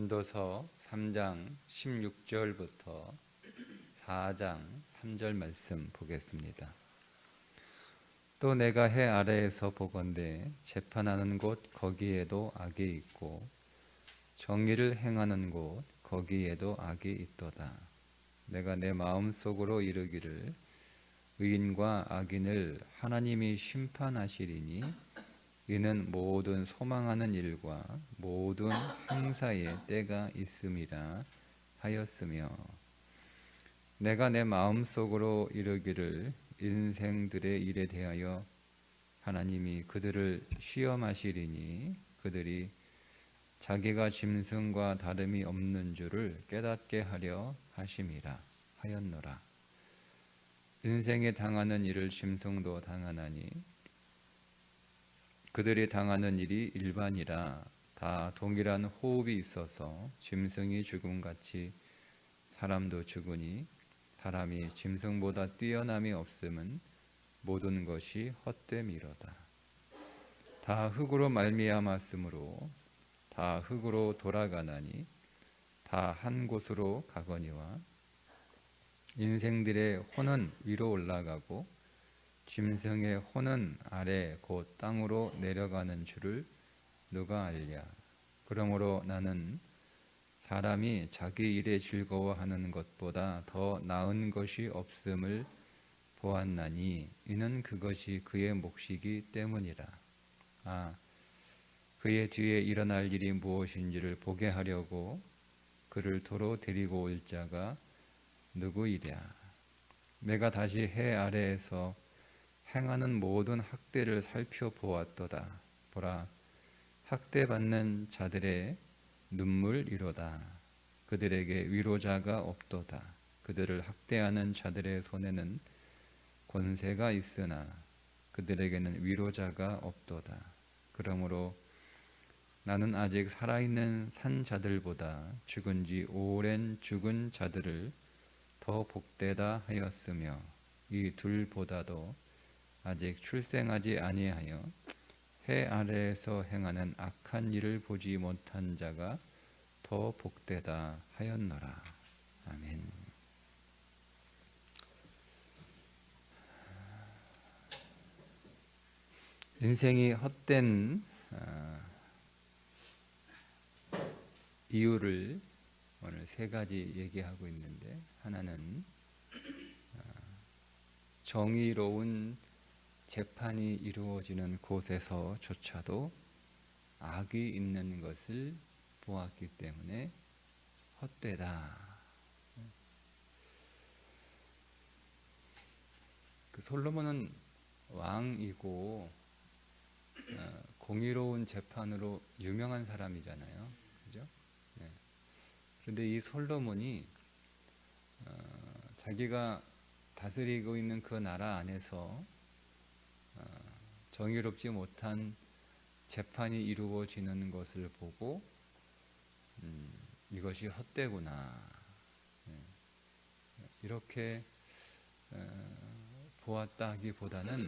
전도서 3장 16절부터 4장 3절 말씀 보겠습니다. 또 내가 해 아래에서 보건대 재판하는 곳 거기에도 악이 있고 정의를 행하는 곳 거기에도 악이 있도다. 내가 내 마음속으로 이르기를 의인과 악인을 하나님이 심판하시리니 이는 모든 소망하는 일과 모든 행사에 때가 있음이라 하였으며, 내가 내 마음속으로 이르기를 인생들의 일에 대하여 하나님이 그들을 시험하시리니 그들이 자기가 짐승과 다름이 없는 줄을 깨닫게 하려 하심이라 하였노라. 인생에 당하는 일을 짐승도 당하나니 그들이 당하는 일이 일반이라. 다 동일한 호흡이 있어서 짐승이 죽음같이 사람도 죽으니 사람이 짐승보다 뛰어남이 없음은 모든 것이 헛됨이로다. 다 흙으로 말미암았으므로 다 흙으로 돌아가나니 다 한 곳으로 가거니와 인생들의 혼은 위로 올라가고 짐승의 혼은 아래 곧 땅으로 내려가는 줄을 누가 알랴. 그러므로 나는 사람이 자기 일에 즐거워하는 것보다 더 나은 것이 없음을 보았나니 이는 그것이 그의 몫이기 때문이라. 그의 뒤에 일어날 일이 무엇인지를 보게 하려고 그를 도로 데리고 올 자가 누구이랴. 내가 다시 해 아래에서 행하는 모든 학대를 살펴보았도다. 보라, 학대받는 자들의 눈물이로다. 그들에게 위로자가 없도다. 그들을 학대하는 자들의 손에는 권세가 있으나 그들에게는 위로자가 없도다. 그러므로 나는 아직 살아있는 산 자들보다 죽은 지 오랜 죽은 자들을 더 복되다 하였으며, 이 둘보다도 아직 출생하지 아니하여 해 아래에서 행하는 악한 일을 보지 못한 자가 더 복되다 하였노라. 아멘. 인생이 헛된 이유를 오늘 세 가지 얘기하고 있는데, 하나는 정의로운 재판이 이루어지는 곳에서조차도 악이 있는 것을 보았기 때문에 헛되다. 그 솔로몬은 왕이고 공의로운 재판으로 유명한 사람이잖아요, 그죠? 네. 그런데 이 솔로몬이 자기가 다스리고 있는 그 나라 안에서 정의롭지 못한 재판이 이루어지는 것을 보고 이것이 헛되구나, 이렇게 보았다기보다는,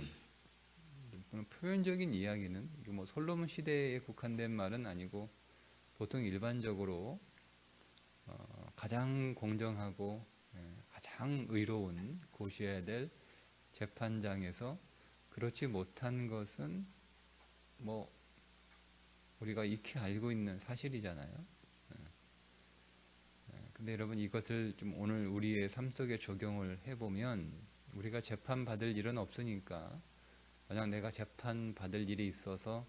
표현적인 이야기는 뭐 솔로몬 시대에 국한된 말은 아니고 보통 일반적으로 가장 공정하고 가장 의로운 곳이어야 될 재판장에서 그렇지 못한 것은 뭐 우리가 익히 알고 있는 사실이잖아요. 근데 여러분, 이것을 좀 오늘 우리의 삶 속에 적용을 해보면, 우리가 재판받을 일은 없으니까 만약 내가 재판받을 일이 있어서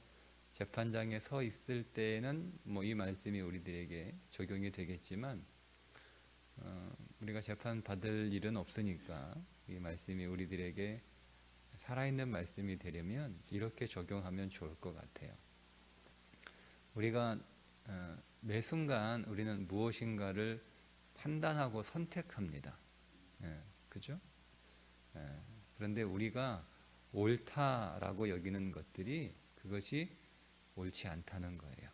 재판장에 서 있을 때는 뭐 이 말씀이 우리들에게 적용이 되겠지만, 우리가 재판받을 일은 없으니까 이 말씀이 우리들에게 살아있는 말씀이 되려면 이렇게 적용하면 좋을 것 같아요. 우리가 매 순간 우리는 무엇인가를 판단하고 선택합니다. 그죠? 그런데 우리가 옳다라고 여기는 것들이 그것이 옳지 않다는 거예요.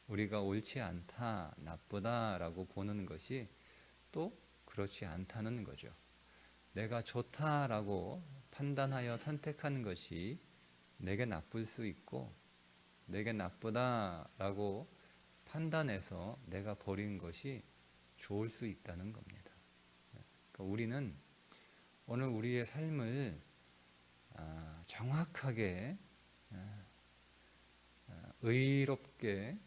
우리가 옳지 않다, 나쁘다라고 보는 것이 또 그렇지 않다는 거죠. 내가 좋다라고 판단하여 선택한 것이 내게 나쁠 수 있고, 내게 나쁘다라고 판단해서 내가 버린 것이 좋을 수 있다는 겁니다. 그러니까 우리는 오늘 우리의 삶을 정확하게 의롭게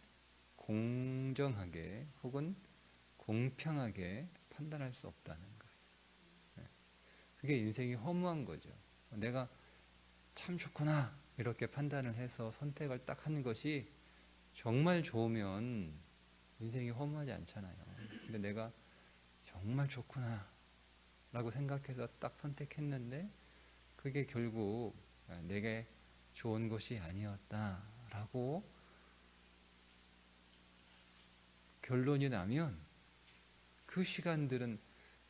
공정하게 혹은 공평하게 판단할 수 없다는 거예요. 그게 인생이 허무한 거죠. 내가 참 좋구나 이렇게 판단을 해서 선택을 딱 한 것이 정말 좋으면 인생이 허무하지 않잖아요. 근데 내가 정말 좋구나 라고 생각해서 딱 선택했는데 그게 결국 내게 좋은 것이 아니었다라고 결론이 나면 그 시간들은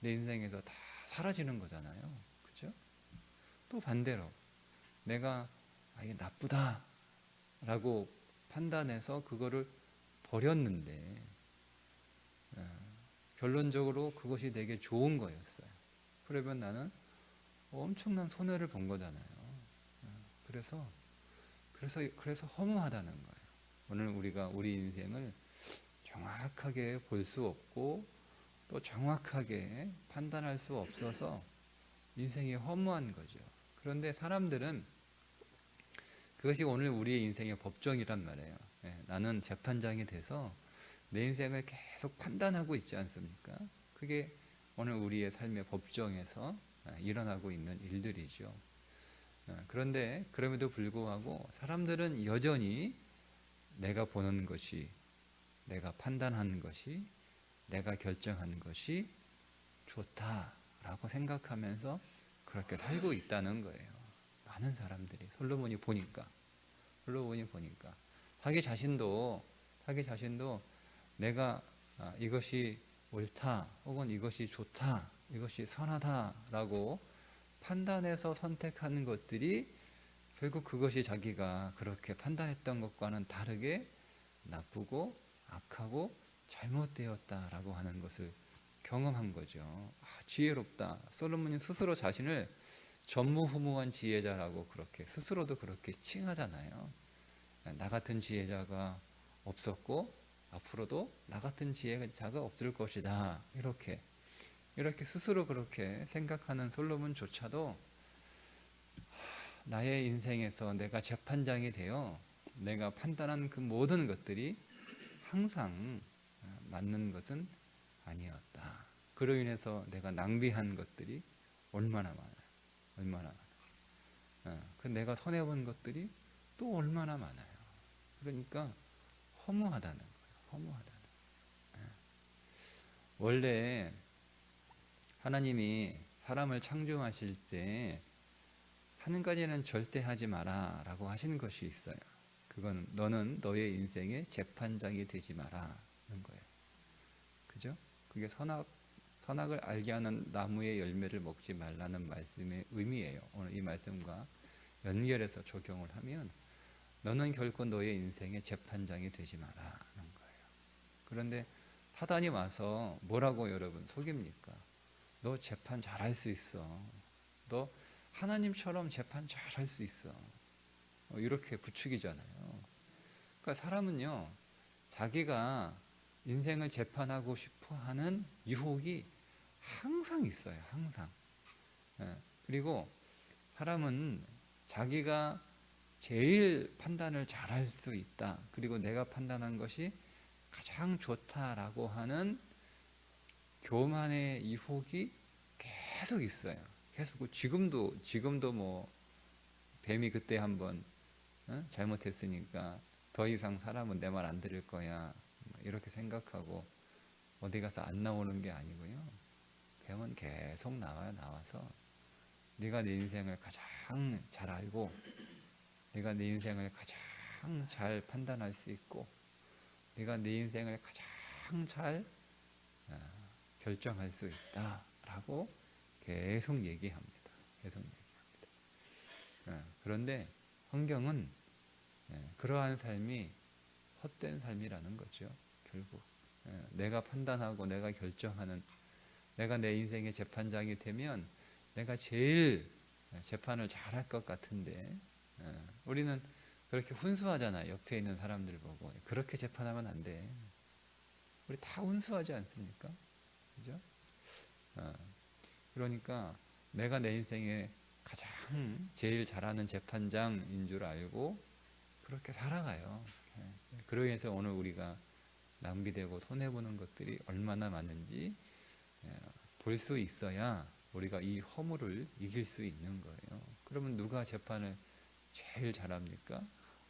내 인생에서 다 사라지는 거잖아요. 그죠? 또 반대로 내가 이게 나쁘다라고 판단해서 그거를 버렸는데 결론적으로 그것이 내게 좋은 거였어요. 그러면 나는 엄청난 손해를 본 거잖아요. 그래서 허무하다는 거예요. 오늘 우리가 우리 인생을 정확하게 볼 수 없고 또 정확하게 판단할 수 없어서 인생이 허무한 거죠. 그런데 사람들은 그것이 오늘 우리의 인생의 법정이란 말이에요. 나는 재판장이 돼서 내 인생을 계속 판단하고 있지 않습니까? 그게 오늘 우리의 삶의 법정에서 일어나고 있는 일들이죠. 그런데 그럼에도 불구하고 사람들은 여전히 내가 보는 것이, 내가 판단하는 것이, 내가 결정하는 것이 좋다라고 생각하면서 그렇게 살고 있다는 거예요. 많은 사람들이 솔로몬이 보니까 자기 자신도 내가 이것이 옳다 혹은 이것이 좋다 이것이 선하다라고 판단해서 선택하는 것들이 결국 그것이 자기가 그렇게 판단했던 것과는 다르게 나쁘고 악하고 잘못되었다라고 하는 것을 경험한 거죠. 지혜롭다. 솔로몬이 스스로 자신을 전무후무한 지혜자라고 그렇게 스스로도 그렇게 칭하잖아요. 나 같은 지혜자가 없었고 앞으로도 나 같은 지혜자가 없을 것이다. 이렇게 스스로 그렇게 생각하는 솔로몬조차도 나의 인생에서 내가 재판장이 되어 내가 판단한 그 모든 것들이 항상 맞는 것은 아니었다. 그로 인해서 내가 낭비한 것들이 얼마나 많아요. 그 내가 손해본 것들이 또 얼마나 많아요. 그러니까 허무하다는 거예요. 원래 하나님이 사람을 창조하실 때 한 가지는 절대 하지 마라 라고 하신 것이 있어요. 그건 너는 너의 인생의 재판장이 되지 마라는 거예요. 그죠? 그게 선악을 알게 하는 나무의 열매를 먹지 말라는 말씀의 의미예요. 오늘 이 말씀과 연결해서 적용을 하면 너는 결코 너의 인생의 재판장이 되지 마라는 거예요. 그런데 사단이 와서 뭐라고 여러분 속입니까? 너 재판 잘할 수 있어. 너 하나님처럼 재판 잘할 수 있어. 이렇게 부추기잖아요. 그러니까 사람은요, 자기가 인생을 재판하고 싶어 하는 유혹이 항상 있어요. 항상. 그리고 사람은 자기가 제일 판단을 잘할 수 있다. 그리고 내가 판단한 것이 가장 좋다라고 하는 교만의 유혹이 계속 있어요. 계속 지금도 뭐 뱀이 그때 한번 잘못했으니까 더 이상 사람은 내 말 안 들을 거야 이렇게 생각하고 어디 가서 안 나오는 게 아니고요. 뱀은 계속 나와서 네가 내 인생을 가장 잘 알고 네가 내 인생을 가장 잘 판단할 수 있고 네가 내 인생을 가장 잘 결정할 수 있다라고 계속 얘기합니다. 그런데 성경은 그러한 삶이 헛된 삶이라는 거죠. 결국 내가 판단하고 내가 결정하는 내가 내 인생의 재판장이 되면 내가 제일 재판을 잘할 것 같은데 우리는 그렇게 훈수하잖아요. 옆에 있는 사람들 보고 그렇게 재판하면 안 돼. 우리 다 온수하지 않습니까? 그죠? 어, 그러니까 내가 내 인생에 가장 제일 잘하는 재판장인 줄 알고 그렇게 살아가요. 그로 인해서 오늘 우리가 낭비되고 손해보는 것들이 얼마나 많은지 볼 수 있어야 우리가 이 허물을 이길 수 있는 거예요. 그러면 누가 재판을 제일 잘합니까?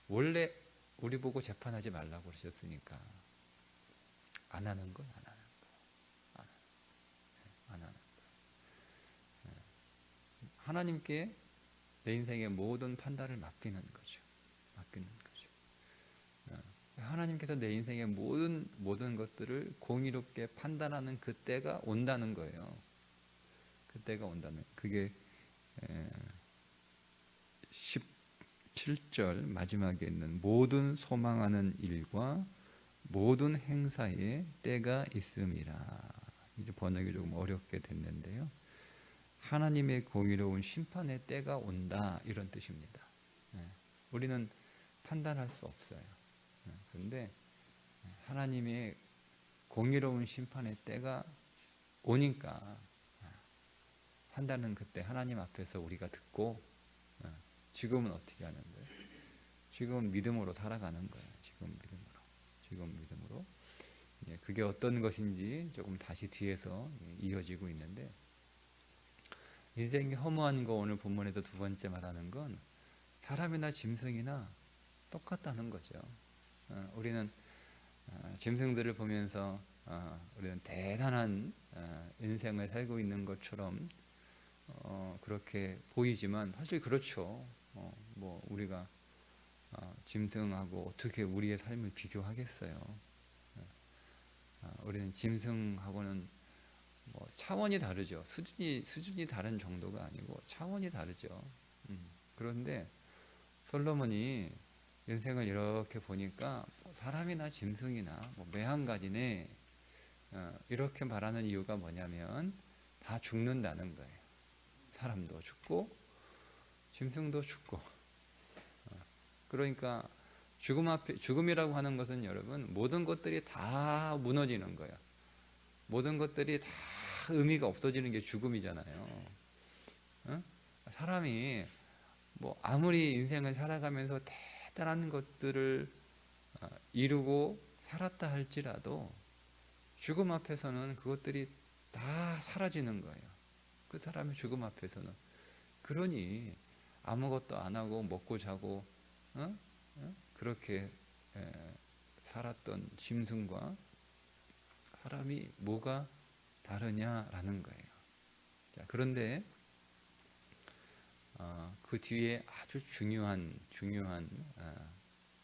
원래 우리 보고 재판하지 말라고 그러셨으니까 안 하는 거야, 안 하는 거, 안 하는 거. 하나님께 내 인생의 모든 판단을 맡기는 거죠. 맡기는 거죠. 하나님께서 내 인생의 모든 것들을 공의롭게 판단하는 그때가 온다는 거예요. 그때가 온다는 그게 17절 마지막에 있는 모든 소망하는 일과 모든 행사에 때가 있음이라. 이제 번역이 조금 어렵게 됐는데요. 하나님의 공의로운 심판의 때가 온다 이런 뜻입니다. 우리는 판단할 수 없어요. 그런데 하나님의 공의로운 심판의 때가 오니까 판단은 그때 하나님 앞에서 우리가 듣고 지금은 어떻게 하는 거예요? 지금 믿음으로 살아가는 거예요. 지금 믿음으로. 그게 어떤 것인지 조금 다시 뒤에서 이어지고 있는데 인생이 허무한 거 오늘 본문에서 두 번째 말하는 건 사람이나 짐승이나 똑같다는 거죠. 우리는 짐승들을 보면서 우리는 대단한 인생을 살고 있는 것처럼 그렇게 보이지만 사실 그렇죠. 뭐 우리가 짐승하고 어떻게 우리의 삶을 비교하겠어요. 우리는 짐승하고는 뭐 차원이 다르죠. 수준이 다른 정도가 아니고 차원이 다르죠. 그런데 솔로몬이 인생을 이렇게 보니까 사람이나 짐승이나 뭐 매한가지네 이렇게 말하는 이유가 뭐냐면 다 죽는다는 거예요. 사람도 죽고 짐승도 죽고. 그러니까 죽음이라고 하는 것은 여러분 모든 것들이 다 무너지는 거예요. 모든 것들이 다 의미가 없어지는 게 죽음이잖아요. 사람이 뭐 아무리 인생을 살아가면서 대단한 것들을 이루고 살았다 할지라도 죽음 앞에서는 그것들이 다 사라지는 거예요. 그 사람의 죽음 앞에서는. 그러니 아무것도 안 하고 먹고 자고 그렇게 살았던 짐승과 사람이 뭐가 다르냐라는 거예요. 자, 그런데 그 뒤에 아주 중요한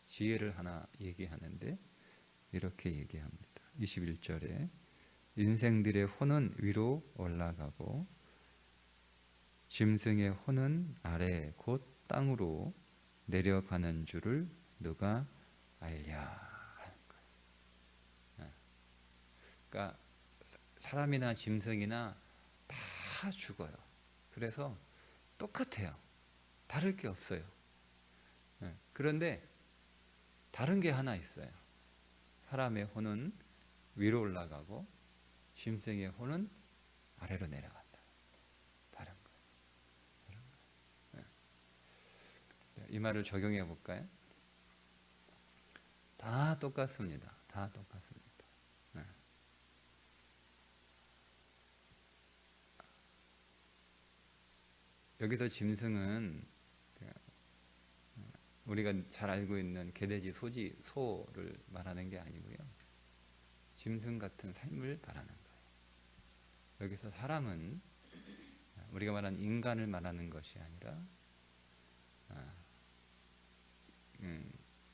지혜를 하나 얘기하는데 이렇게 얘기합니다. 21절에 인생들의 혼은 위로 올라가고 짐승의 혼은 아래 곧 땅으로 내려가는 줄을 누가 알랴 하는 거예요. 그러니까 사람이나 짐승이나 다 죽어요. 그래서 똑같아요. 다를 게 없어요. 그런데 다른 게 하나 있어요. 사람의 혼은 위로 올라가고 짐승의 혼은 아래로 내려간다. 다른 거예요. 이 말을 적용해 볼까요? 다 똑같습니다. 다 똑같습니다. 여기서 짐승은 우리가 잘 알고 있는 개돼지, 소를 말하는 게 아니고요. 짐승 같은 삶을 말하는 거예요. 여기서 사람은 우리가 말하는 인간을 말하는 것이 아니라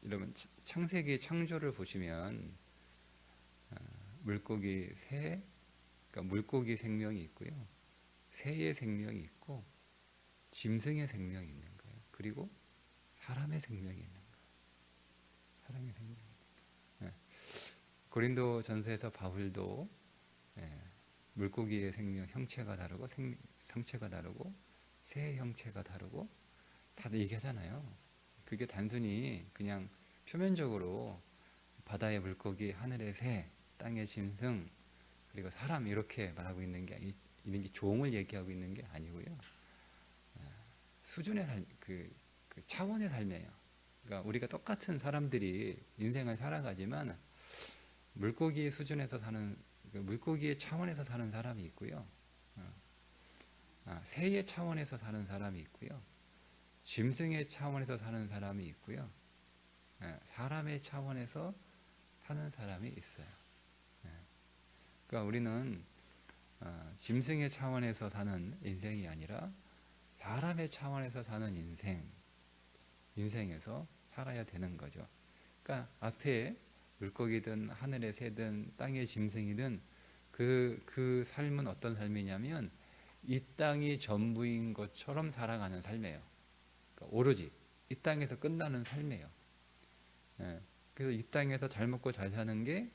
여러분 창세기 창조를 보시면 물고기, 새, 그러니까 물고기 생명이 있고요. 새의 생명이 있고 짐승의 생명이 있는 거예요. 그리고 사람의 생명이 있는 거예요. 사람의 생명이 있는 거예요. 고린도 전서에서 바울도 물고기의 생명 형체가 다르고 성체가 다르고 새의 형체가 다르고 다들 얘기하잖아요. 그게 단순히 그냥 표면적으로 바다의 물고기, 하늘의 새 땅의 짐승, 그리고 사람 이렇게 말하고 있는 게 종을 얘기하고 있는 게 아니고요. 수준의 삶, 그 차원의 삶이에요. 그러니까 우리가 똑같은 사람들이 인생을 살아가지만 물고기 수준에서 사는, 물고기의 차원에서 사는 사람이 있고요. 새의 차원에서 사는 사람이 있고요. 짐승의 차원에서 사는 사람이 있고요. 사람의 차원에서 사는 사람이 있어요. 그러니까 우리는 짐승의 차원에서 사는 인생이 아니라 사람의 차원에서 사는 인생에서 살아야 되는 거죠. 그러니까 앞에 물고기든 하늘의 새든 땅의 짐승이든 그 삶은 어떤 삶이냐면 이 땅이 전부인 것처럼 살아가는 삶이에요. 그러니까 오로지 이 땅에서 끝나는 삶이에요. 그래서 이 땅에서 잘 먹고 잘 사는 게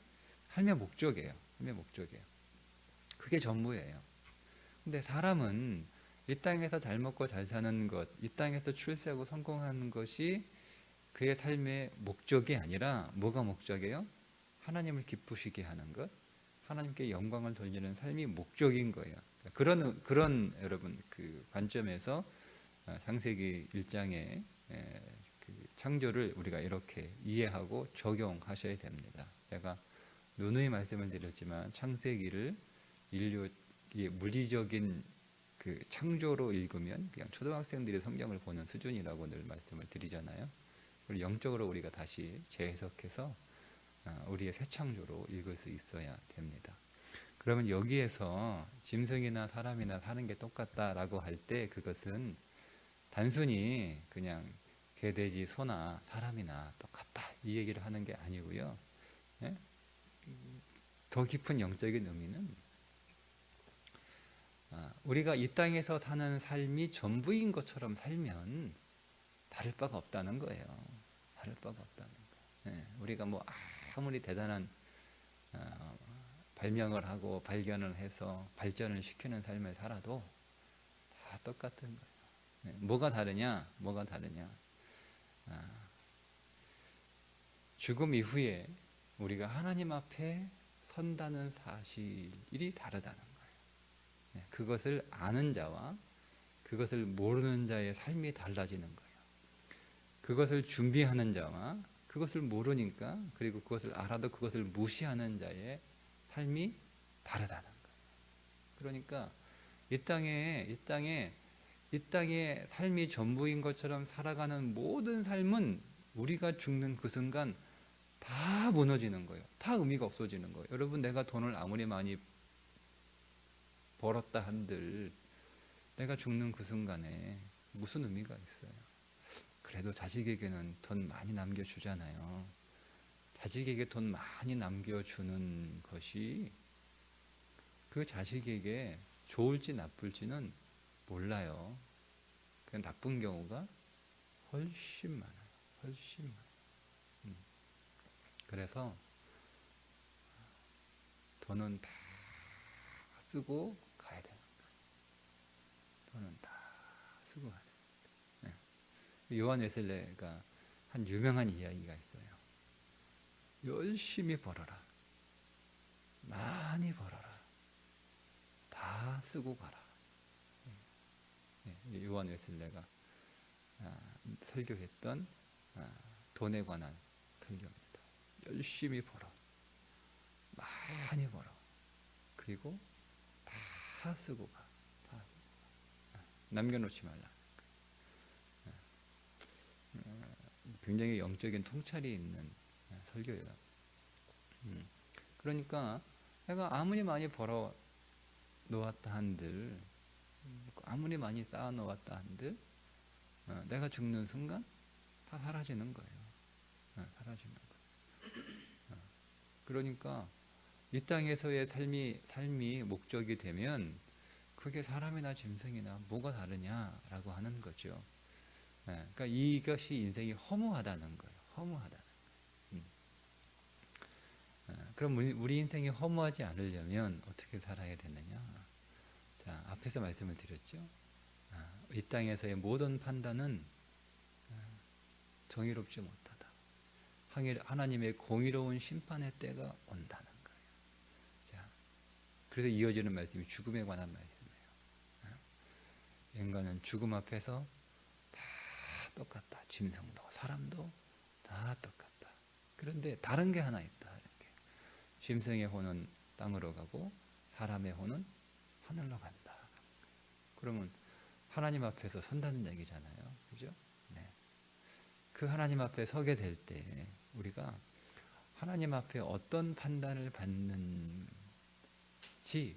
삶의 목적이에요. 삶의 목적이에요. 그게 전부예요. 근데 사람은 이 땅에서 잘 먹고 잘 사는 것, 이 땅에서 출세하고 성공하는 것이 그의 삶의 목적이 아니라 뭐가 목적이에요? 하나님을 기쁘시게 하는 것, 하나님께 영광을 돌리는 삶이 목적인 거예요. 그런 여러분 그 관점에서 창세기 1장의 그 창조를 우리가 이렇게 이해하고 적용하셔야 됩니다. 제가 누누이 말씀을 드렸지만 창세기를 인류 물리적인 그 창조로 읽으면 그냥 초등학생들이 성경을 보는 수준이라고 늘 말씀을 드리잖아요. 그리고 영적으로 우리가 다시 재해석해서 우리의 새 창조로 읽을 수 있어야 됩니다. 그러면 여기에서 짐승이나 사람이나 사는 게 똑같다라고 할 때 그것은 단순히 그냥 개, 돼지, 소나 사람이나 똑같다 이 얘기를 하는 게 아니고요. 예? 더 깊은 영적인 의미는 우리가 이 땅에서 사는 삶이 전부인 것처럼 살면 다를 바가 없다는 거예요. 다를 바가 없다는 거예요. 예, 우리가 뭐 아무리 대단한 발명을 하고 발견을 해서 발전을 시키는 삶을 살아도 다 똑같은 거예요. 예, 뭐가 다르냐? 죽음 이후에 우리가 하나님 앞에 선다는 사실이 다르다는 거예요. 예, 그것을 아는 자와 그것을 모르는 자의 삶이 달라지는 거예요. 그것을 준비하는 자와 그것을 모르니까 그리고 그것을 알아도 그것을 무시하는 자의 삶이 다르다는 거예요. 그러니까 이 땅에 삶이 전부인 것처럼 살아가는 모든 삶은 우리가 죽는 그 순간 다 무너지는 거예요. 다 의미가 없어지는 거예요. 여러분, 내가 돈을 아무리 많이 벌었다 한들 내가 죽는 그 순간에 무슨 의미가 있어요? 그래도 자식에게는 돈 많이 남겨주잖아요. 자식에게 돈 많이 남겨주는 것이 그 자식에게 좋을지 나쁠지는 몰라요. 그 나쁜 경우가 훨씬 많아요. 훨씬 많아요. 그래서 돈은 다 쓰고 가야 되는 거예요. 돈은 다 쓰고 가야 돼요. 네. 요한 웨슬레가 한 유명한 이야기가 있어요. 열심히 벌어라. 많이 벌어라. 다 쓰고 가라. 네. 요한 웨슬레가 설교했던 돈에 관한 설교입니다. 열심히 벌어. 많이 벌어. 그리고 다 쓰고 가. 다 남겨놓지 말라. 굉장히 영적인 통찰이 있는 설교예요. 그러니까 내가 아무리 많이 벌어 놓았다 한들, 아무리 많이 쌓아 놓았다 한들, 내가 죽는 순간 다 사라지는 거예요. 사라지는 거예요. 그러니까 이 땅에서의 삶이 목적이 되면 그게 사람이나 짐승이나 뭐가 다르냐라고 하는 거죠. 그러니까 이것이 인생이 허무하다는 거예요. 허무하다는 거예요. 그럼 우리 인생이 허무하지 않으려면 어떻게 살아야 되느냐? 자, 앞에서 말씀을 드렸죠. 이 땅에서의 모든 판단은 정의롭지 못하다. 하나님의 공의로운 심판의 때가 온다는 거예요. 그래서 이어지는 말씀이 죽음에 관한 말씀이에요. 인간은 죽음 앞에서 다 똑같다. 짐승도 사람도 다 똑같다. 그런데 다른 게 하나 있다. 이렇게. 짐승의 혼은 땅으로 가고 사람의 혼은 하늘로 간다. 그러면 하나님 앞에서 선다는 얘기잖아요. 그죠? 네. 그 하나님 앞에 서게 될 때 우리가 하나님 앞에 어떤 판단을 받는지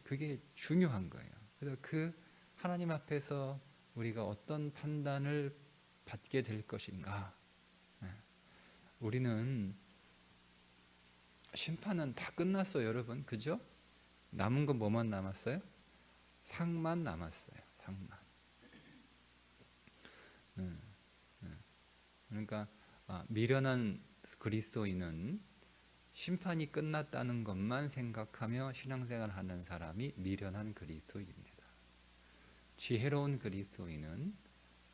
그게 중요한 거예요. 그래서 그 하나님 앞에서 우리가 어떤 판단을 받게 될 것인가. 우리는 심판은 다 끝났어요, 여러분. 그죠? 남은 건 뭐만 남았어요? 상만 남았어요. 상만. 그러니까 미련한 그리스도인은 심판이 끝났다는 것만 생각하며 신앙생활하는 사람이 미련한 그리스도인입니다. 지혜로운 그리스도인은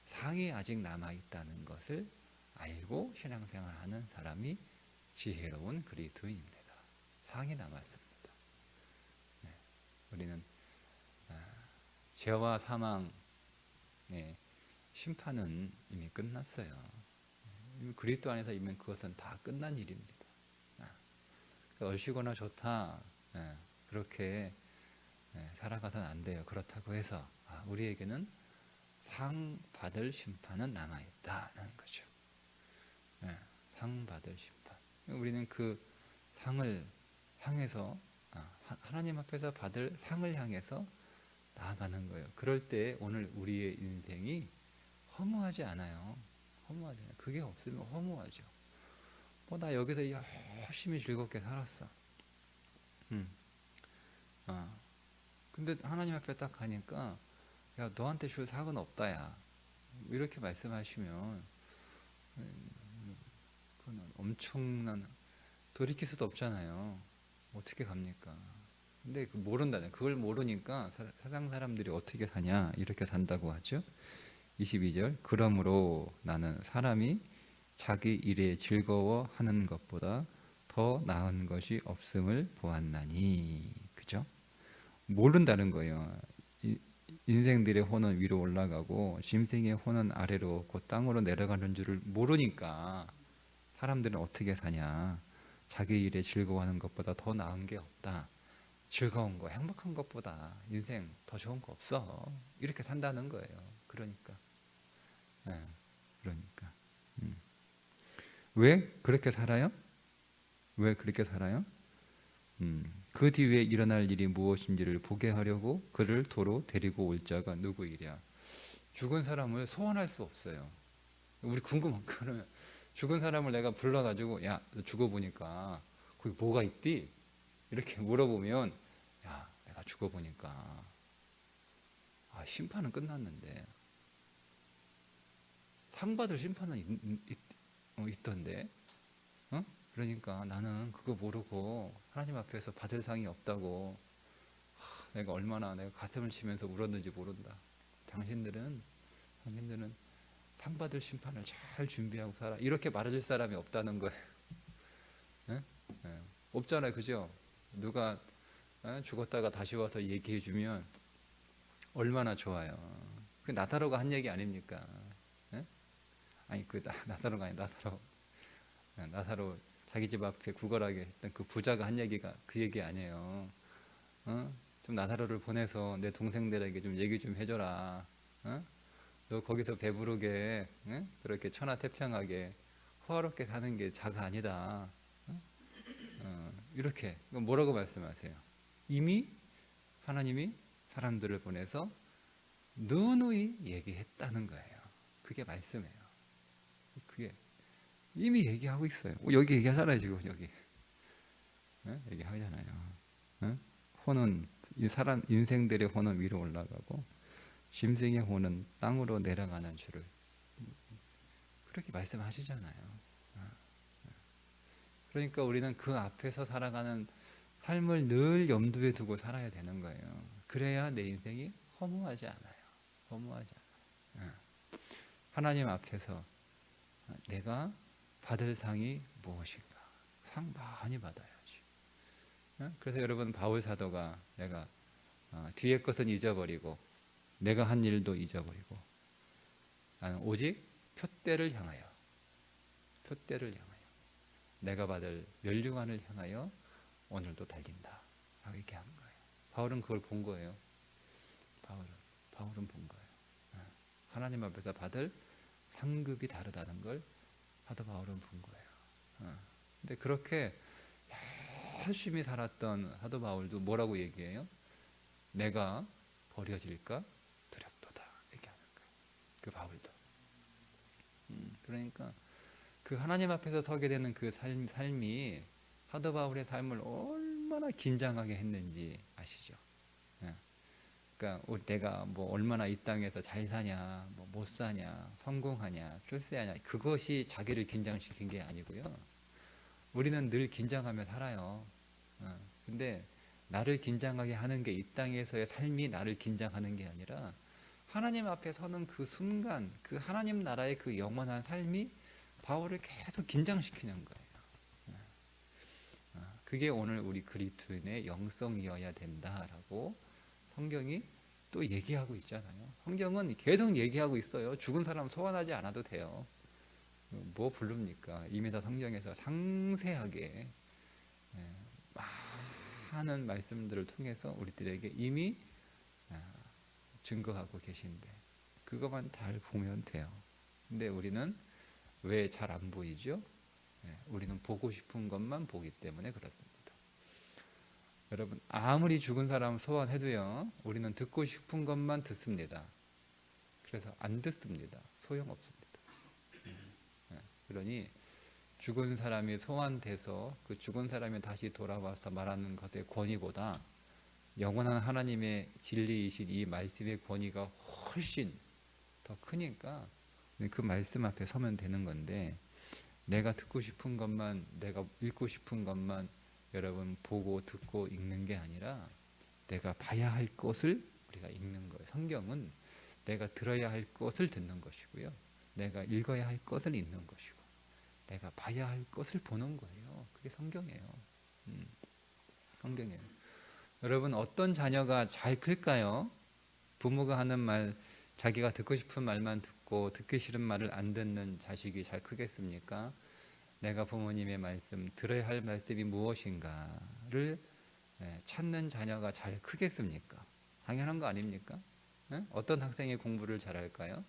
상이 아직 남아있다는 것을 알고 신앙생활하는 사람이 지혜로운 그리스도인입니다. 상이 남았습니다. 네, 우리는 죄와 사망의 심판은 이미 끝났어요. 그리스도 안에서 이미 그것은 다 끝난 일입니다. 얼씨구나 좋다 그렇게 살아가서는 안 돼요. 그렇다고 해서 우리에게는 상 받을 심판은 남아있다는 거죠. 상 받을 심판. 우리는 그 상을 향해서 하나님 앞에서 받을 상을 향해서 나아가는 거예요. 그럴 때 오늘 우리의 인생이 허무하지 않아요. 허무하지 않아요. 그게 없으면 허무하죠. 나 여기서 열심히 즐겁게 살았어. 근데 하나님 앞에 딱 가니까 야 너한테 줄 상은 없다 야 이렇게 말씀하시면 그건 엄청난 돌이킬 수도 없잖아요. 어떻게 갑니까? 근데 모른다냐. 그걸 모르니까 세상 사람들이 어떻게 사냐 이렇게 산다고 하죠. 22절 그러므로 나는 사람이 자기 일에 즐거워하는 것보다 더 나은 것이 없음을 보았나니. 그죠? 모른다는 거예요. 인생들의 혼은 위로 올라가고 짐승의 혼은 아래로 곧 땅으로 내려가는 줄을 모르니까 사람들은 어떻게 사냐. 자기 일에 즐거워하는 것보다 더 나은 게 없다. 즐거운 거, 행복한 것보다 인생 더 좋은 거 없어. 이렇게 산다는 거예요. 그러니까. 그러니까. 왜 그렇게 살아요? 왜 그렇게 살아요? 그 뒤에 일어날 일이 무엇인지를 보게 하려고 그를 도로 데리고 올 자가 누구이랴. 죽은 사람을 소환할 수 없어요. 우리 궁금한 거는 죽은 사람을 내가 불러가지고 야, 너 죽어보니까 거기 뭐가 있디? 이렇게 물어보면 야, 내가 죽어보니까 심판은 끝났는데 상 받을 심판은 있던데 그러니까 나는 그거 모르고 하나님 앞에서 받을 상이 없다고 내가 얼마나 내가 가슴을 치면서 울었는지 모른다. 당신들은 상 받을 심판을 잘 준비하고 살아. 이렇게 말해줄 사람이 없다는 거예요. 없잖아요. 그죠? 누가 죽었다가 다시 와서 얘기해주면 얼마나 좋아요. 그 나사로가 한 얘기 아닙니까? 아니 그 나사로가 아니 나사로 자기 집 앞에 구걸하게 했던 그 부자가 한 얘기가 그 얘기 아니에요. 좀 나사로를 보내서 내 동생들에게 좀 얘기 좀 해줘라. 너 거기서 배부르게 그렇게 천하태평하게 호화롭게 사는 게 자가 아니다. 이렇게 뭐라고 말씀하세요? 이미 하나님이 사람들을 보내서 누누이 얘기했다는 거예요. 그게 말씀이에요. 그게 이미 얘기하고 있어요. 여기 얘기하잖아요. 지금 여기 얘기하잖아요. 혼은 이 사람 인생들의 혼은 위로 올라가고 짐승의 혼은 땅으로 내려가는 줄을 그렇게 말씀하시잖아요. 그러니까 우리는 그 앞에서 살아가는 삶을 늘 염두에 두고 살아야 되는 거예요. 그래야 내 인생이 허무하지 않아요. 허무하지 않아요. 하나님 앞에서 내가 받을 상이 무엇인가? 상 많이 받아야지. 그래서 여러분 바울 사도가 내가 뒤의 것은 잊어버리고 내가 한 일도 잊어버리고 나는 오직 표대를 향하여 내가 받을 면류관을 향하여 오늘도 달린다 하고 이렇게 한 거예요. 바울은 그걸 본 거예요. 바울은 본 거예요. 하나님 앞에서 받을 상급이 다르다는 걸 사도 바울은 본 거예요. 근데 그렇게 열심히 살았던 사도 바울도 뭐라고 얘기해요? 내가 버려질까 두렵도다 얘기하는 거예요. 그 바울도. 그러니까 그 하나님 앞에서 서게 되는 그 삶이 사도 바울의 삶을 얼마나 긴장하게 했는지 아시죠? 그러니까 내가 뭐 얼마나 이 땅에서 잘 사냐, 뭐 못 사냐, 성공하냐, 출세하냐 그것이 자기를 긴장시킨 게 아니고요. 우리는 늘 긴장하며 살아요. 근데 나를 긴장하게 하는 게 이 땅에서의 삶이 나를 긴장하는 게 아니라 하나님 앞에 서는 그 순간, 그 하나님 나라의 그 영원한 삶이 바울을 계속 긴장시키는 거예요. 그게 오늘 우리 그리스도인의 영성이어야 된다라고 성경이 또 얘기하고 있잖아요. 성경은 계속 얘기하고 있어요. 죽은 사람 소환하지 않아도 돼요. 뭐 부릅니까? 이미 다 성경에서 상세하게 많은 말씀들을 통해서 우리들에게 이미 증거하고 계신데 그것만 잘 보면 돼요. 근데 우리는 왜 잘 안 보이죠? 우리는 보고 싶은 것만 보기 때문에 그렇습니다. 여러분 아무리 죽은 사람 소환해도요 우리는 듣고 싶은 것만 듣습니다. 그래서 안 듣습니다. 소용없습니다. 그러니 죽은 사람이 소환돼서 그 죽은 사람이 다시 돌아와서 말하는 것의 권위보다 영원한 하나님의 진리이신 이 말씀의 권위가 훨씬 더 크니까 그 말씀 앞에 서면 되는 건데 내가 듣고 싶은 것만 내가 읽고 싶은 것만 여러분 보고 듣고 읽는 게 아니라 내가 봐야 할 것을 우리가 읽는 거예요. 성경은 내가 들어야 할 것을 듣는 것이고요. 내가 읽어야 할 것을 읽는 것이고 내가 봐야 할 것을 보는 거예요. 그게 성경이에요. 성경이에요. 여러분 어떤 자녀가 잘 클까요? 부모가 하는 말 자기가 듣고 싶은 말만 듣고 듣기 싫은 말을 안 듣는 자식이 잘 크겠습니까? 내가 부모님의 말씀, 들어야 할 말씀이 무엇인가를 찾는 자녀가 잘 크겠습니까? 당연한 거 아닙니까? 어떤 학생이 공부를 잘할까요?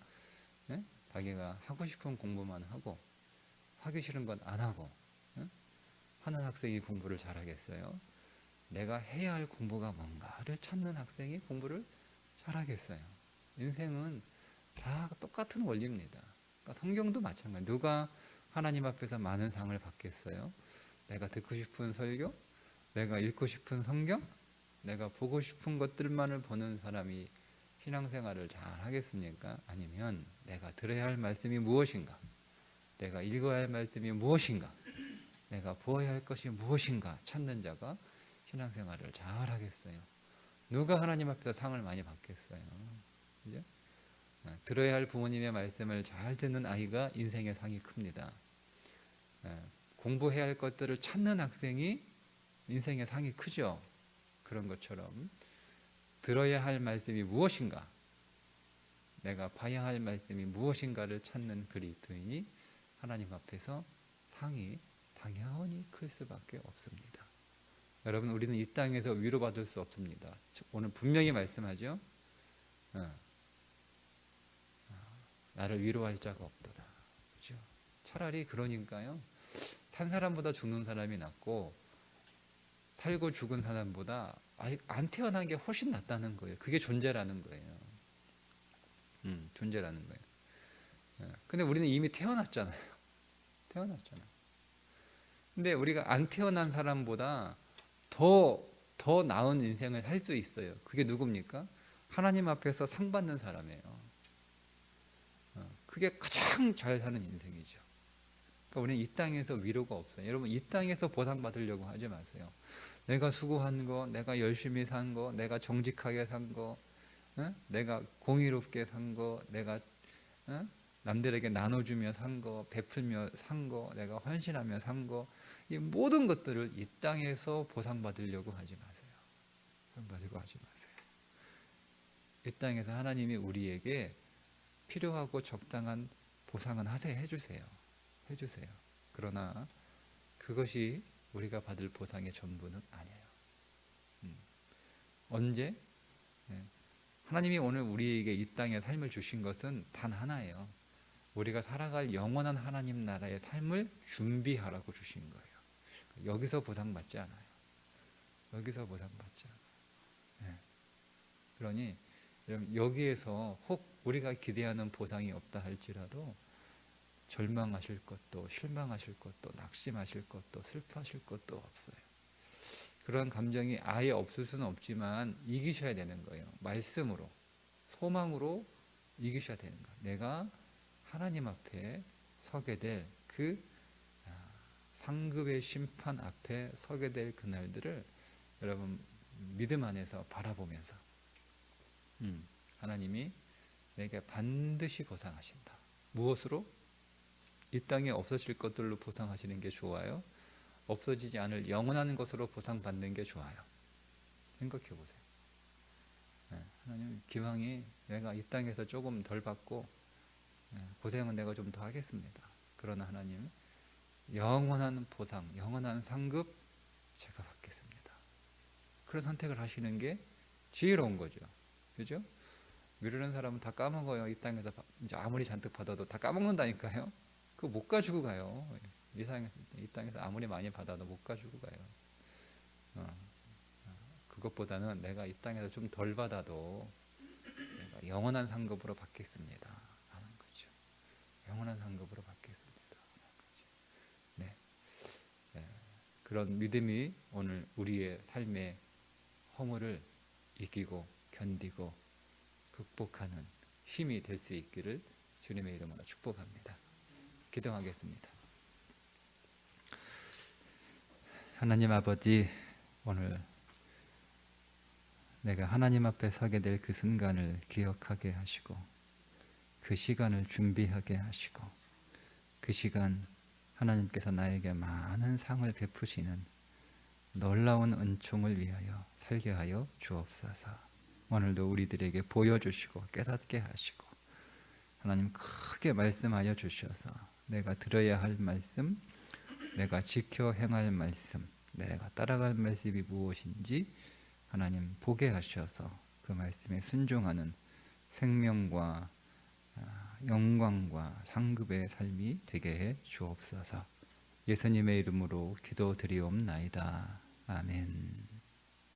자기가 하고 싶은 공부만 하고 하기 싫은 건 안 하고 하는 학생이 공부를 잘하겠어요? 내가 해야 할 공부가 뭔가를 찾는 학생이 공부를 잘하겠어요? 인생은 다 똑같은 원리입니다. 그러니까 성경도 마찬가지. 누가 하나님 앞에서 많은 상을 받겠어요? 내가 듣고 싶은 설교, 내가 읽고 싶은 성경, 내가 보고 싶은 것들만을 보는 사람이 신앙생활을 잘 하겠습니까? 아니면 내가 들어야 할 말씀이 무엇인가? 내가 읽어야 할 말씀이 무엇인가? 내가 보아야 할 것이 무엇인가? 찾는 자가 신앙생활을 잘 하겠어요. 누가 하나님 앞에서 상을 많이 받겠어요? 그죠? 들어야 할 부모님의 말씀을 잘 듣는 아이가 인생의 상이 큽니다. 공부해야 할 것들을 찾는 학생이 인생의 상이 크죠. 그런 것처럼 들어야 할 말씀이 무엇인가, 내가 봐야 할 말씀이 무엇인가를 찾는 그리스도인이 하나님 앞에서 상이 당연히 클 수밖에 없습니다. 여러분 우리는 이 땅에서 위로받을 수 없습니다. 오늘 분명히 말씀하죠. 나를 위로할 자가 없도다. 그렇죠? 차라리 그러니까요. 산 사람보다 죽는 사람이 낫고 살고 죽은 사람보다 안 태어난 게 훨씬 낫다는 거예요. 그게 존재라는 거예요. 존재라는 거예요. 근데 우리는 이미 태어났잖아요. 태어났잖아요. 근데 우리가 안 태어난 사람보다 더 나은 인생을 살 수 있어요. 그게 누굽니까? 하나님 앞에서 상 받는 사람이에요. 그게 가장 잘 사는 인생이죠. 그러니까 우리는 이 땅에서 위로가 없어요. 여러분 이 땅에서 보상 받으려고 하지 마세요. 내가 수고한 거, 내가 열심히 산 거, 내가 정직하게 산 거, 내가 공의롭게 산 거, 내가 남들에게 나눠주며 산 거, 베풀며 산 거, 내가 헌신하며 산 거, 이 모든 것들을 이 땅에서 보상받으려고 하지 마세요. 보상받으려고 하지 마세요. 이 땅에서 하나님이 우리에게 필요하고 적당한 보상은 해주세요. 해주세요. 그러나 그것이 우리가 받을 보상의 전부는 아니에요. 언제? 하나님이 오늘 우리에게 이 땅에 삶을 주신 것은 단 하나예요. 우리가 살아갈 영원한 하나님 나라의 삶을 준비하라고 주신 거예요. 여기서 보상받지 않아요. 여기서 보상받지 않아요. 그러니 여기에서 혹 우리가 기대하는 보상이 없다 할지라도 절망하실 것도 실망하실 것도 낙심하실 것도 슬퍼하실 것도 없어요. 그런 감정이 아예 없을 수는 없지만 이기셔야 되는 거예요. 말씀으로, 소망으로 이기셔야 되는 거예요. 내가 하나님 앞에 서게 될 그 상급의 심판 앞에 서게 될 그날들을 여러분 믿음 안에서 바라보면서 하나님이 내게 반드시 보상하신다. 무엇으로? 이 땅에 없어질 것들로 보상하시는 게 좋아요? 없어지지 않을 영원한 것으로 보상받는 게 좋아요? 생각해 보세요. 하나님 기왕이 내가 이 땅에서 조금 덜 받고 고생은 내가 좀 더 하겠습니다. 그러나 하나님 영원한 보상, 영원한 상급 제가 받겠습니다. 그런 선택을 하시는 게 지혜로운 거죠. 그죠? 미루는 사람은 다 까먹어요. 이 땅에서 이제 아무리 잔뜩 받아도 다 까먹는다니까요. 그거 못 가지고 가요. 이 땅에서 아무리 많이 받아도 못 가지고 가요. 그것보다는 내가 이 땅에서 좀 덜 받아도 내가 영원한 상급으로 받겠습니다 하는 거죠. 영원한 상급으로 받겠습니다 하는 거죠. 네. 그런 믿음이 오늘 우리의 삶의 허물을 이기고 견디고 극복하는 힘이 될 수 있기를 주님의 이름으로 축복합니다. 기도하겠습니다. 하나님 아버지, 오늘 내가 하나님 앞에 서게 될 그 순간을 기억하게 하시고 그 시간을 준비하게 하시고 그 시간 하나님께서 나에게 많은 상을 베푸시는 놀라운 은총을 위하여 살게 하여 주옵소서. 오늘도 우리들에게 보여주시고 깨닫게 하시고 하나님 크게 말씀하여 주셔서 내가 들어야 할 말씀, 내가 지켜 행할 말씀, 내가 따라갈 말씀이 무엇인지 하나님 보게 하셔서 그 말씀에 순종하는 생명과 영광과 상급의 삶이 되게 해 주옵소서. 예수님의 이름으로 기도드리옵나이다. 아멘.